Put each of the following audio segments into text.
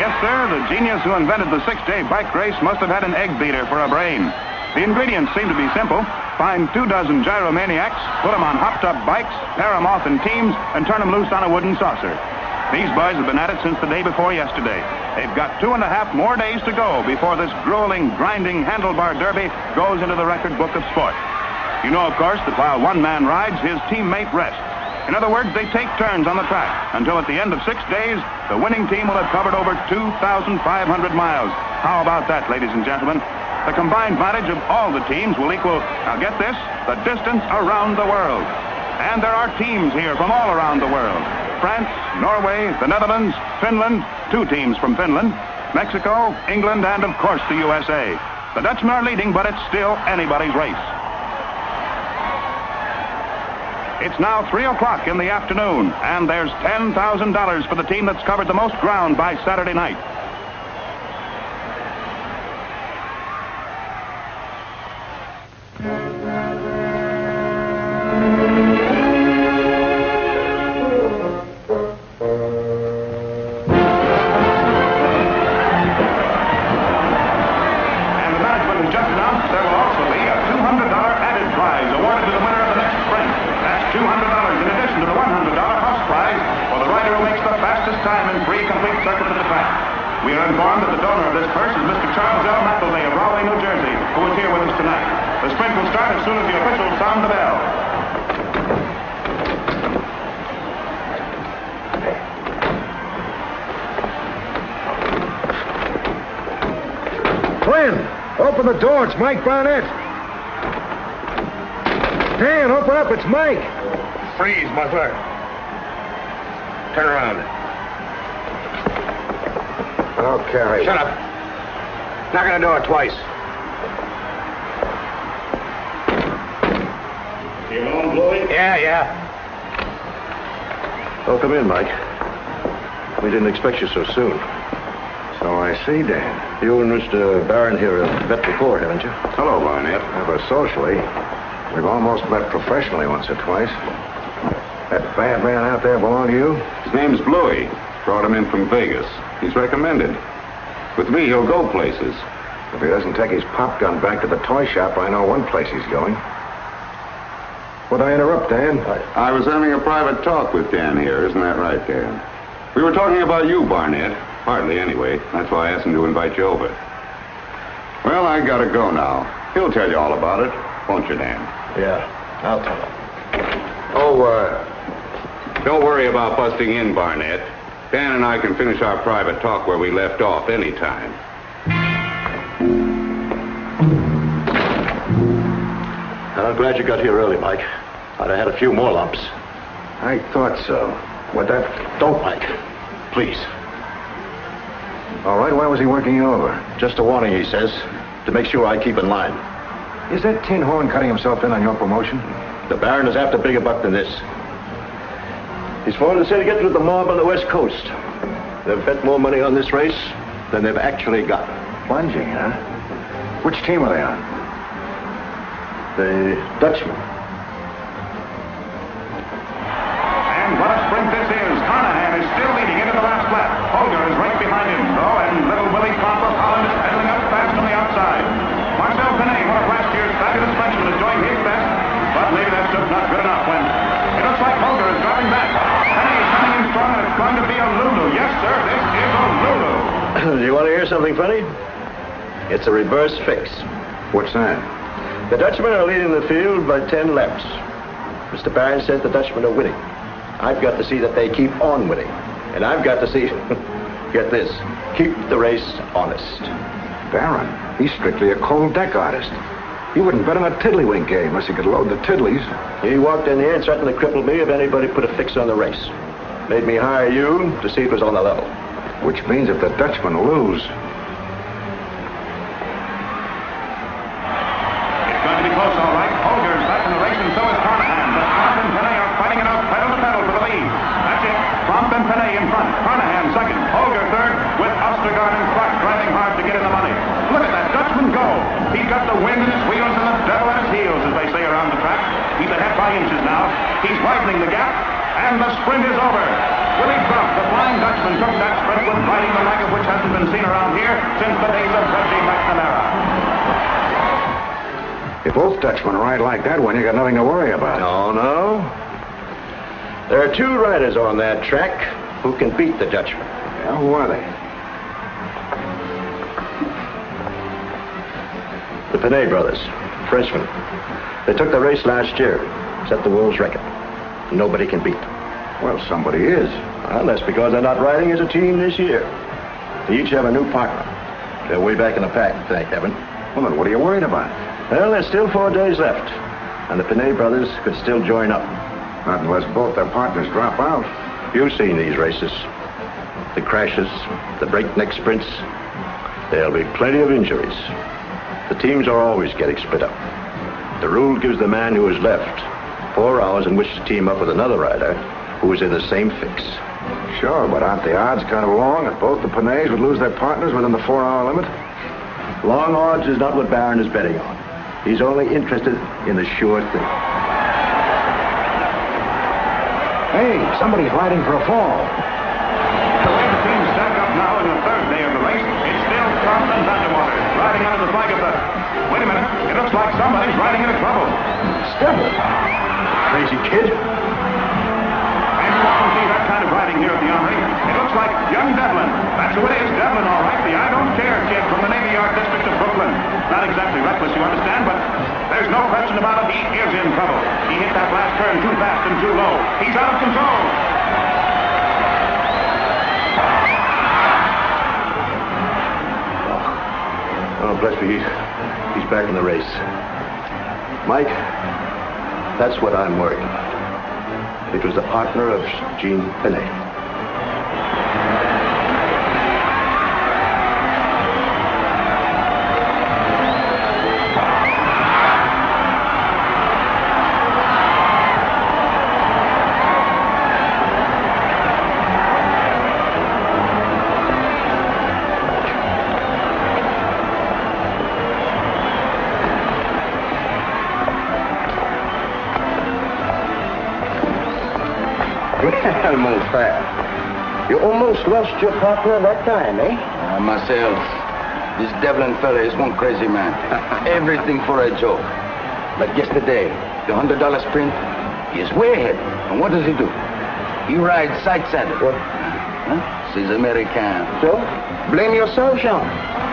Yes, sir, the genius who invented the 6-day bike race must have had an egg beater for a brain. The ingredients seem to be simple. Find 24 gyromaniacs, put them on hopped-up bikes, pair them off in teams, and turn them loose on a wooden saucer. These boys have been at it since the day before yesterday. They've got 2.5 more days to go before this grueling, grinding handlebar derby goes into the record book of sport. You know, of course, that while one man rides, his teammate rests. In other words, they take turns on the track until at the end of 6 days, the winning team will have covered over 2,500 miles. How about that, ladies and gentlemen? The combined mileage of all the teams will equal, now get this, the distance around the world. And there are teams here from all around the world. France, Norway, the Netherlands, Finland, 2 teams from Finland, Mexico, England, and of course the USA. The Dutchmen are leading, but it's still anybody's race. It's now 3 o'clock in the afternoon, and there's $10,000 for the team that's covered the most ground by Saturday night. We are informed that the donor of this purse is Mr. Charles L. McElvey of Rahway, New Jersey, who is here with us tonight. The sprint will start as soon as the officials sound the bell. Flynn, open the door. It's Mike Barnett. Dan, open up. It's Mike. Freeze, muffler. Turn around. Okay. Shut up. Knock on the door twice. You alone, Bluey? Yeah. Oh, come in, Mike. We didn't expect you so soon. So I see, Dan. You and Mr. Barron here have met before, haven't you? Hello, Barnett. Never socially. We've almost met professionally once or twice. That bad man out there belong to you? His name's Bluey. Brought him in from Vegas. He's recommended. With me, he'll go places. If he doesn't take his pop gun back to the toy shop, I know one place he's going. Would I interrupt, Dan? I was having a private talk with Dan here. Isn't that right, Dan? We were talking about you, Barnett. Partly, anyway. That's why I asked him to invite you over. Well, I gotta go now. He'll tell you all about it, won't you, Dan? Yeah, I'll tell him. Don't worry about busting in, Barnett. Dan and I can finish our private talk where we left off anytime. I'm glad you got here early, Mike. I'd have had a few more lumps. I thought so. What that... Don't, Mike. Please. All right, why was he working you over? Just a warning, he says, to make sure I keep in line. Is that tin horn cutting himself in on your promotion? The Baron is after bigger buck than this. He's phoned and said to get to the mob on the West Coast. They've bet more money on this race than they've actually got. Plunging, huh? Which team are they on? The Dutchman. And what a sprint this is. Carnahan is still leading into the last lap. Holger is right behind him, though, and little Willie Trump of Holland is pedaling up fast on the outside. Marcel Pinay, one of last year's fabulous Frenchmen, has joined his best, but maybe that's just not good enough when it looks like Holger is dropping back. Pinay is coming in strong, and it's going to be a Lulu. Yes, sir, this is a Lulu. Do you want to hear something funny? It's a reverse fix. What's that? The Dutchmen are leading the field by 10 laps. Mr. Barron says the Dutchmen are winning. I've got to see that they keep on winning. And I've got to see, get this, keep the race honest. Barron, he's strictly a cold deck artist. He wouldn't bet on a tiddlywink game unless he could load the tiddlies. He walked in here and threatened to cripple me if anybody put a fix on the race. Made me hire you to see it was on the level. Which means if the Dutchmen lose... Close, all right. Holger's back in the race, and so is Carnahan. But Trump and Pinay are fighting it out pedal to pedal for the lead. That's it. Trump and Pinay in front. Carnahan second. Holger third, with Ostergaard and Clark driving hard to get in the money. Look at that Dutchman go. He's got the wind in his wheels and the devil at his heels, as they say around the track. He's ahead by inches now. He's widening the gap, and the sprint is over. Willie Trump, the Flying Dutchman, took that sprint with riding the leg of which has If both Dutchmen ride like that one, you got nothing to worry about. No, no. There are two riders on that track who can beat the Dutchman. Yeah, who are they? The Barnett brothers, Frenchmen. They took the race last year, set the world's record. Nobody can beat them. Well, somebody is. Well, that's because they're not riding as a team this year. They each have a new partner. They're way back in the pack, thank heaven. Well, then what are you worried about? Well, there's still 4 days left, and the Barnett brothers could still join up. Not unless both their partners drop out. You've seen these races. The crashes, the breakneck sprints. There'll be plenty of injuries. The teams are always getting split up. The rule gives the man who is left 4 hours in which to team up with another rider who is in the same fix. Sure, but aren't the odds kind of long if both the Panets would lose their partners within the 4-hour limit? Long odds is not what Barron is betting on. He's only interested in the sure thing. Hey, somebody's riding for a fall. The way the teams stack up now in the 3rd day of the race, it's still Carlton Underwater, riding under the flag of the... Wait a minute, it looks like somebody's riding into trouble. Stubble. Crazy kid. And you often see that kind of riding here at the Armory. It looks like young Devlin. That's who it is, Devlin, all right. The I Don't Care kid from the Navy Yard district of Brooklyn. Not exactly reckless, you understand, but there's no question about it. He is in trouble. He hit that last turn too fast and too low. He's out of control. Oh, bless me, he's back in the race. Mike, that's what I'm worried about. It was the partner of Jean Barnett. Well, mon frère, you almost lost your partner that time, eh? Myself, this Devlin fella is one crazy man. Everything for a joke. But yesterday, the $100 sprint, he is way ahead. And what does he do? He rides side saddle. What? Huh? C'est American. So, blame yourself, Jean.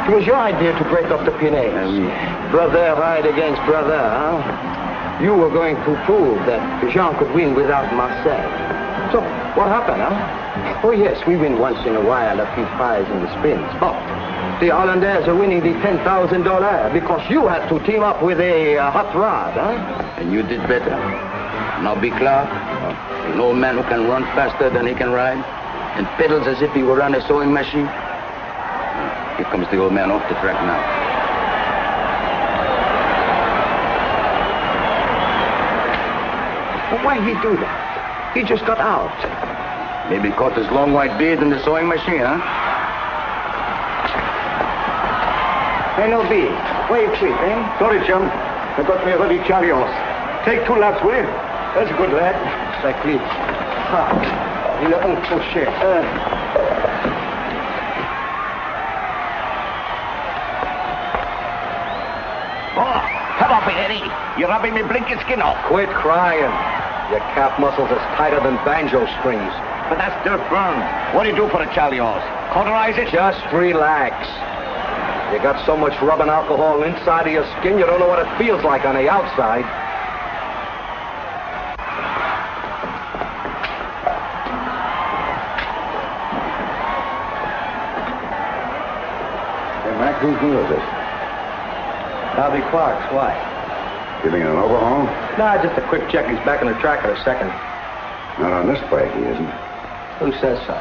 It was your idea to break up the Pinets. Brother ride against brother, huh? You were going to prove that Jean could win without Marcel. So, what happened, huh? Oh, yes, we win once in a while a few pies in the spins. But the Hollanders are winning the $10,000 because you had to team up with a hot rod, huh? And you did better. Now be clear. An old man who can run faster than he can ride and pedals as if he were on a sewing machine. Here comes the old man off the track now. But why he do that? He just got out. Maybe caught his long white beard in the sewing machine, huh? Hey, no B. Where you treat, eh? Sorry, chum. I got me a ready chariot. Take 2 laps, will you? That's a good lad. Exactly. Ah, il est un crochet. Oh, come up, Eddie. You're rubbing me blinking skin off. Quit crying. Your calf muscles is tighter than banjo strings. But that's dirt burn. What do you do for a Charlios? Cauterize it? Just relax. You got so much rubbing alcohol inside of your skin, you don't know what it feels like on the outside. Hey, Mac, whose new is this? Bobby Clark's. Why? Giving it an overhaul? Nah, just a quick check. He's back on the track in a second. Not on this bike, he isn't. Who says so?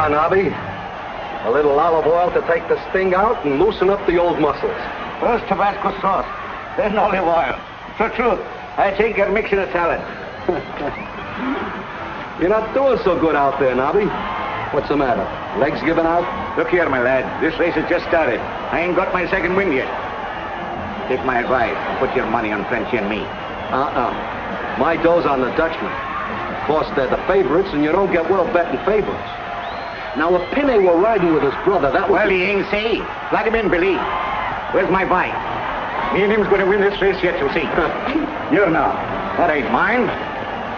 Nobby. A little olive oil to take the sting out and loosen up the old muscles. First Tabasco sauce, then olive oil. It's the truth. I think you're mixing a salad. You're not doing so good out there, Nobby. What's the matter? Legs giving out? Look here, my lad. This race has just started. I ain't got my second wind yet. Take my advice and put your money on Frenchy and me. My dough's on the Dutchman. Of course, they're the favorites, and you don't get well betting favorites. Now, if Pinney were riding with his brother, that would... Well, he ain't say. Let him in, Billy. Where's my bike? Me and him's going to win this race yet, you'll see. You're now. That ain't mine.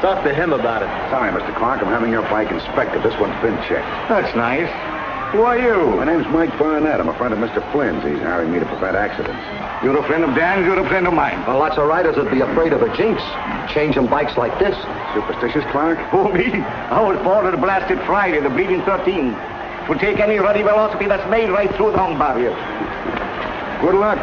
Talk to him about it. Sorry, Mr. Clark. I'm having your bike inspected. This one's been checked. That's nice. Who are you? My name's Mike Barnett. I'm a friend of Mr. Flynn's. He's hiring me to prevent accidents. You're a friend of Dan's, you're a friend of mine. Well, lots of riders would be afraid of a jinx. Changing bikes like this. Superstitious, Clark? Oh, me? I was born on a blasted Friday, the bleeding 13. Will take any ruddy velocity that's made right through the hung barrier. Good luck.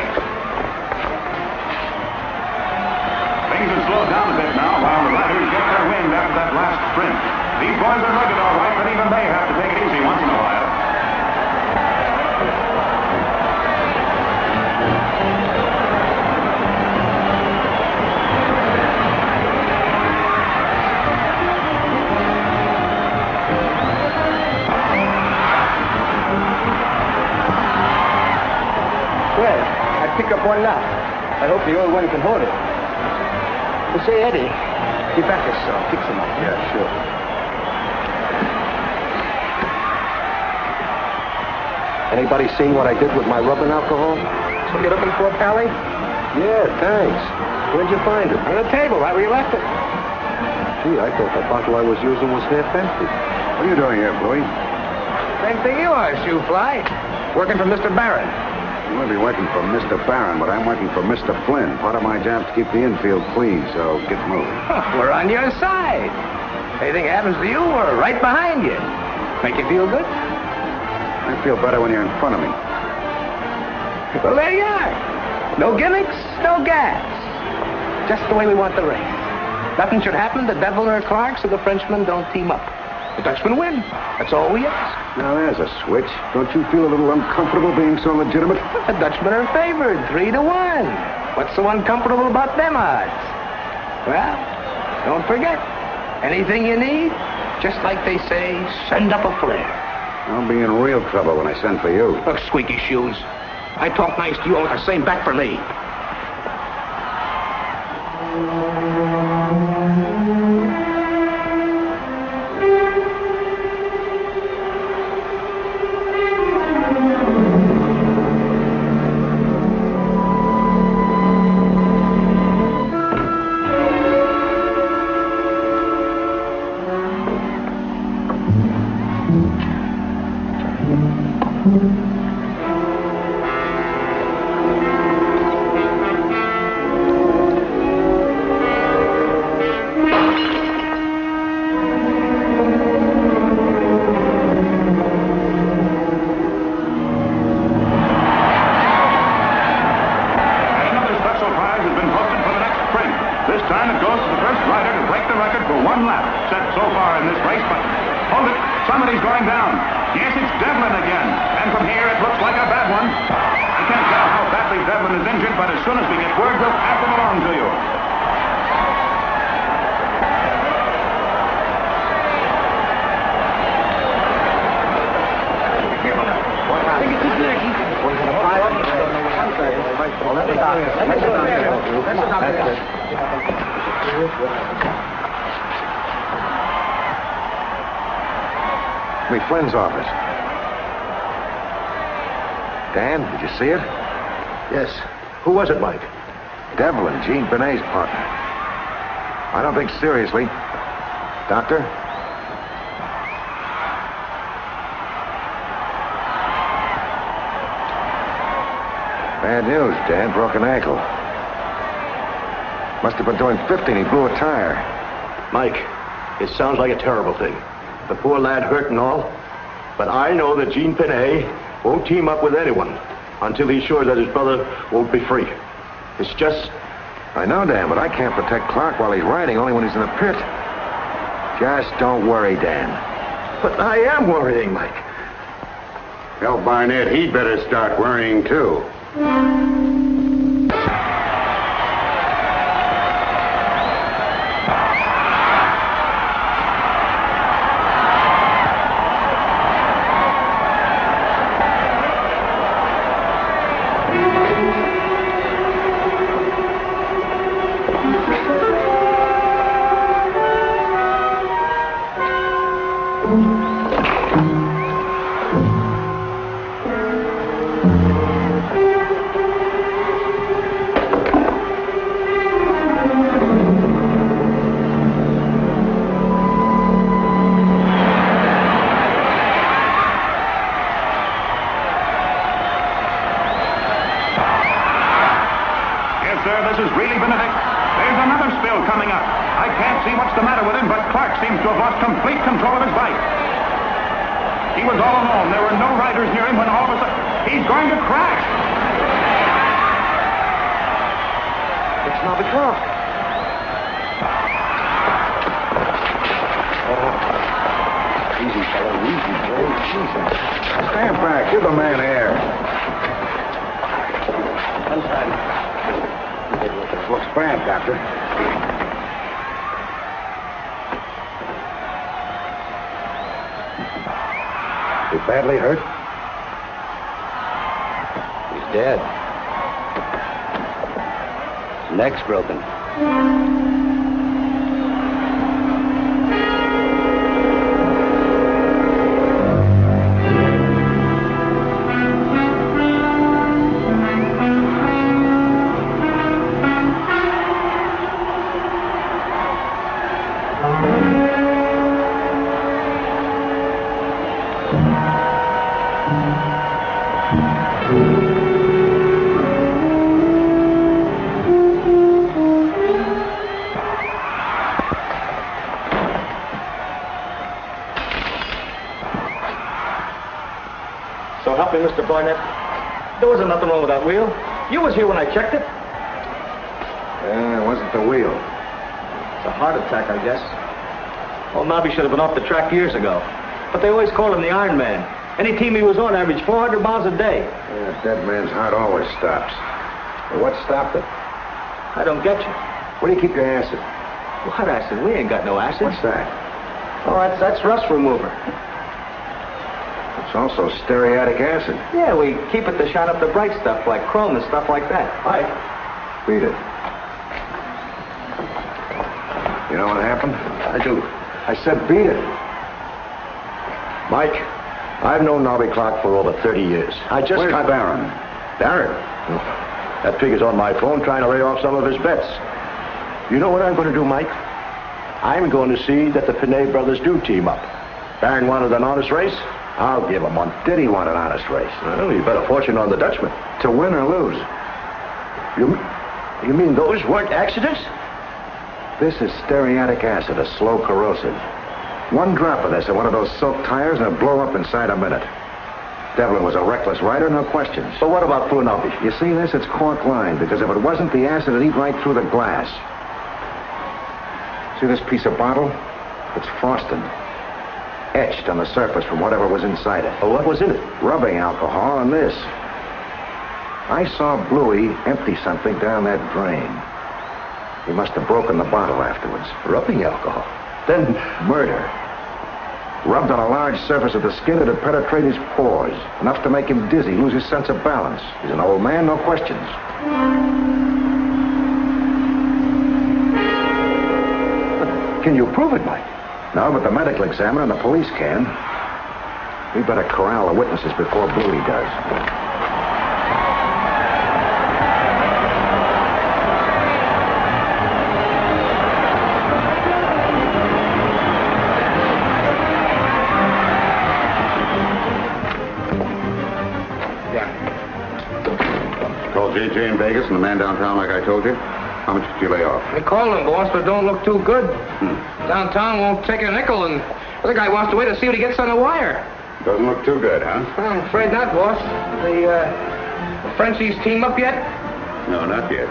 Things have slowed down a bit now while the riders get their wind after that last sprint. These boys are rugged all right, but even they have to take it easy once in a while. Well, I pick up one now. I hope the old one can hold it. Well, say, Eddie, be back us, fix him up. Yeah, sure. Anybody seen what I did with my rubbing alcohol? So you're looking for, Pally? Yeah, thanks. Where'd you find it? On the table, right where you left it. Gee, I thought the bottle I was using was half empty. What are you doing here, Bluey? Same thing you are, shoe fly. Working for Mr. Barron. You might be working for Mr. Barron, but I'm working for Mr. Flynn. Part of my job's to keep the infield clean, so get moving. We're on your side. Anything happens to you, we're right behind you. Make you feel good? I feel better when you're in front of me. Well, there you are. No gimmicks, no gas. Just the way we want the race. Nothing should happen to Devlin or Clark so the Frenchmen don't team up. The Dutchmen win. That's all we ask. Now, there's a switch. Don't you feel a little uncomfortable being so legitimate? The Dutchmen are favored, 3-1. What's so uncomfortable about them odds? Well, don't forget, anything you need, just like they say, send up a flare. I'll be in real trouble when I send for you. Look, squeaky shoes. I talk nice to you, all the same back for me. Flynn's office. Dan, did you see it? Yes. Who was it, Mike? Devlin, Gene Benet's partner. I don't think seriously. Doctor? Bad news, Dan. Broken ankle. Must have been doing 50 and he blew a tire. Mike, it sounds like a terrible thing. The poor lad hurt and all. But I know that Gene Benet won't team up with anyone until he's sure that his brother won't be free. It's just... I know, Dan, but I can't protect Clark while he's riding, only when he's in the pit. Just don't worry, Dan. But I am worrying, Mike. Tell Barnett he'd better start worrying, too. This is really Benedict. There's another spill coming up. I can't see what's the matter with him, but Clark seems to have lost complete control of his bike. He was all alone. There were no riders near him when all of a sudden he's going to crash. It's Nobby Clark. Easy, fellow. Easy, Joe. Easy. Stand back. Give the man air. Looks bad, Doctor. You badly hurt? He's dead. His neck's broken. So help me, Mr. Barnett. There wasn't nothing wrong with that wheel. You was here when I checked it. It wasn't the wheel. It's a heart attack, I guess. Well, Nobby should have been off the track years ago. But they always called him the Iron Man. Any team he was on averaged 400 miles a day. Yeah, a dead man's heart always stops. But what stopped it? I don't get you. Where do you keep your acid? What acid? We ain't got no acid. What's that? Oh, that's rust remover. It's also steariatic acid. Yeah, we keep it to shine up the bright stuff like chrome and stuff like that. Right. Beat it. You know what happened? I do. I said beat it. Mike, I've known Nobby Clark for over 30 years. I just Where's can't... Barron? Barron? Oh, that pig is on my phone trying to lay off some of his bets. You know what I'm going to do, Mike? I'm going to see that the Pinay brothers do team up. Barron wanted an honest race. I'll give him one. Did he want an honest race? Well, you bet a fortune on the Dutchman. To win or lose? You mean those weren't accidents? This is steariatic acid, a slow corrosive. One drop of this in one of those silk tires and it'll blow up inside a minute. Devlin was a reckless rider, no questions. So what about poor Nobby? You see this? It's cork lined, because if it wasn't, the acid would eat right through the glass. See this piece of bottle? It's frosted. Etched on the surface from whatever was inside it. Oh, what was in it? Rubbing alcohol and this. I saw Bluey empty something down that drain. He must have broken the bottle afterwards. Rubbing alcohol. Then murder. Rubbed on a large surface of the skin, it'd penetrate his pores. Enough to make him dizzy, lose his sense of balance. He's an old man, no questions. can you prove it, Mike? No, but the medical examiner and the police can. We better corral the witnesses before Bluey does. J.J. in Vegas and the man downtown like I told you. How much did you lay off? I called him, boss, but don't look too good. Downtown won't take a nickel, and the other guy wants to wait to see what he gets on the wire. Doesn't look too good, huh? I'm afraid not, boss. The Frenchies team up yet? No, not yet.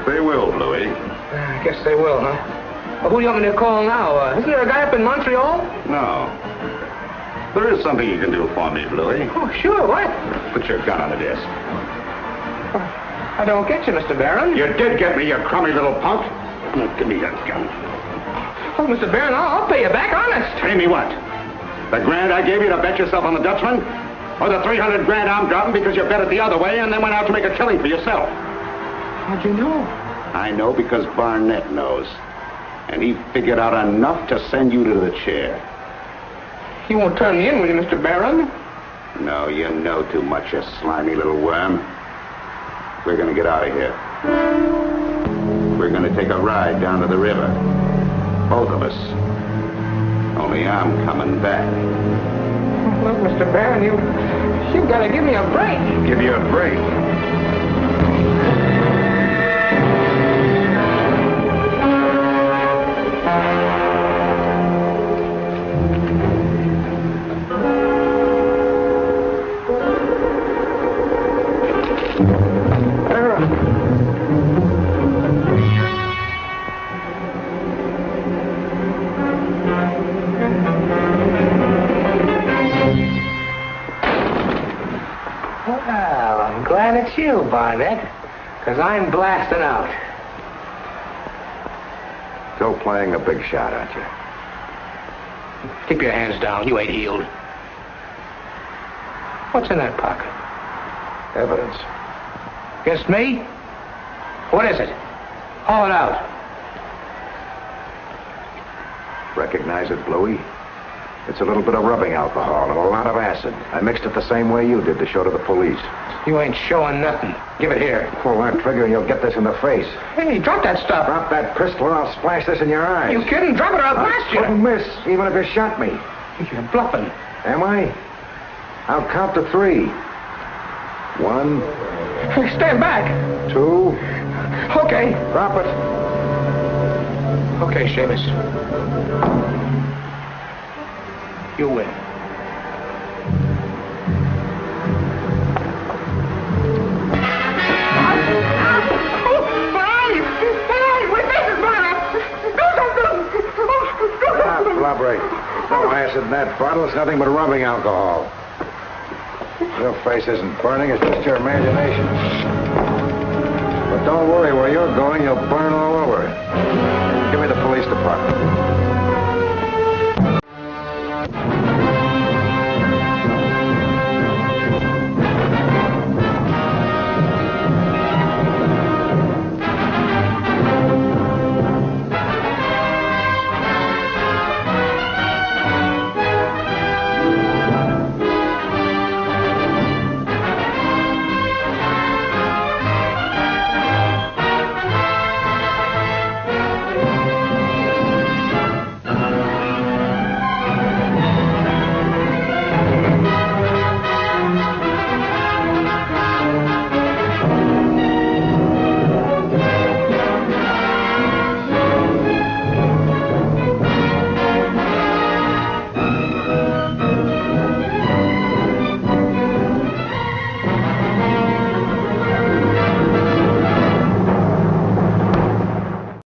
They will, Bluey. I guess they will, huh? Well, who do you want me to call now? Isn't there a guy up in Montreal? No. There is something you can do for me, Bluey. Oh, sure, what? Put your gun on the desk. I don't get you, Mr. Barron. You did get me, you crummy little punk. Now, give me that gun. Oh, Mr. Barron, I'll pay you back, honest. Pay me what? The grand I gave you to bet yourself on the Dutchman? Or the 300 grand I'm dropping because you bet it the other way and then went out to make a killing for yourself? How'd you know? I know because Barnett knows. And he figured out enough to send you to the chair. You won't turn me in, will you, Mr. Barron? No, you know too much, you slimy little worm. We're gonna get out of here. We're gonna take a ride down to the river. Both of us. Only I'm coming back. Look, Mr. Barron, you've got to give me a break. Give you a break. Well, I'm glad it's you, Barnett, because I'm blasting out. Still playing a big shot, aren't you? Keep your hands down. You ain't healed. What's in that pocket? Evidence. Against me? What is it? Haul it out. Recognize it, Bluey? It's a little bit of rubbing alcohol and a lot of acid. I mixed it the same way you did to show to the police. You ain't showing nothing. Give it here. Pull that trigger and you'll get this in the face. Hey, drop that stuff. Drop that pistol or I'll splash this in your eyes. You kidding? Drop it or I'll blast you. Couldn't miss, even if you shot me. You're bluffing. Am I? I'll count to 3. 1, Hey, stand back. 2. Okay. Drop it. Okay, Seamus. You win. Stop blubbering. There's no acid in that bottle. It's nothing but rubbing alcohol. Your face isn't burning. It's just your imagination. But don't worry. Where you're going, you'll burn all over. Give me the police department.